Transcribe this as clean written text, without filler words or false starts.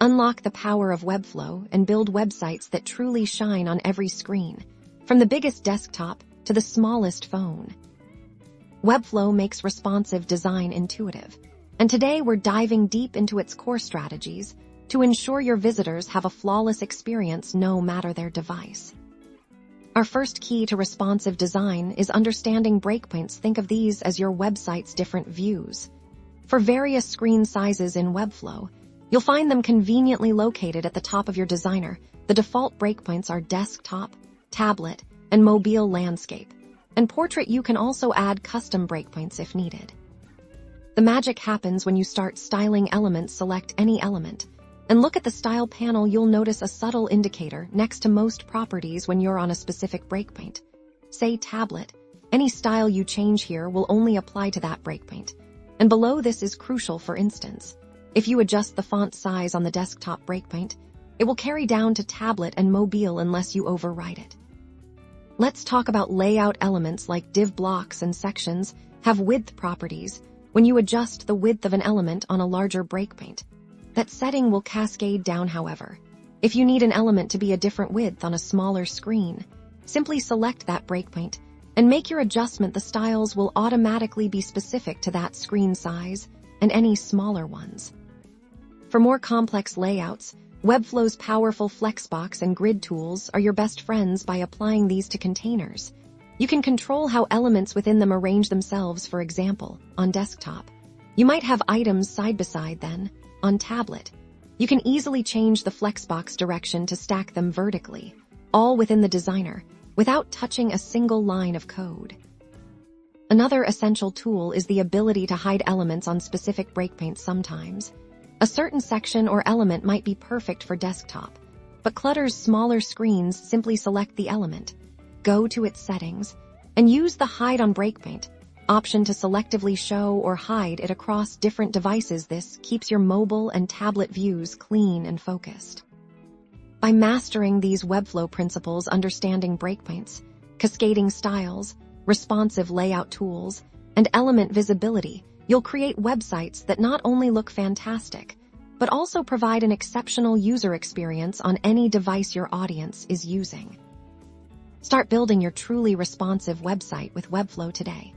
Unlock the power of Webflow and build websites that truly shine on every screen, from the biggest desktop to the smallest phone. Webflow makes responsive design intuitive, and today we're diving deep into its core strategies to ensure your visitors have a flawless experience no matter their device. Our first key to responsive design is understanding breakpoints. Think of these as your website's different views. For various screen sizes in Webflow, you'll find them conveniently located at the top of your designer. The default breakpoints are desktop, tablet, and mobile landscape. And portrait, you can also add custom breakpoints if needed. The magic happens when you start styling elements. Select any element and look at the style panel. You'll notice a subtle indicator next to most properties when you're on a specific breakpoint. Say tablet. Any style you change here will only apply to that breakpoint. And below this is crucial. For instance, if you adjust the font size on the desktop breakpoint, it will carry down to tablet and mobile unless you override it. Let's talk about layout. Elements like div blocks and sections have width properties. When you adjust the width of an element on a larger breakpoint, that setting will cascade down. However, if you need an element to be a different width on a smaller screen, simply select that breakpoint and make your adjustment. The styles will automatically be specific to that screen size and any smaller ones. For more complex layouts, Webflow's powerful Flexbox and grid tools are your best friends. By applying these to containers, you can control how elements within them arrange themselves. For example, on desktop, you might have items side by side. Then, on tablet, you can easily change the Flexbox direction to stack them vertically, all within the designer, without touching a single line of code. Another essential tool is the ability to hide elements on specific breakpoints. Sometimes, a certain section or element might be perfect for desktop, but clutters smaller screens. Simply select the element, go to its settings, and use the Hide on Breakpoint option to selectively show or hide it across different devices. This keeps your mobile and tablet views clean and focused. By mastering these Webflow principles, understanding breakpoints, cascading styles, responsive layout tools, and element visibility, you'll create websites that not only look fantastic, but also provide an exceptional user experience on any device your audience is using. Start building your truly responsive website with Webflow today.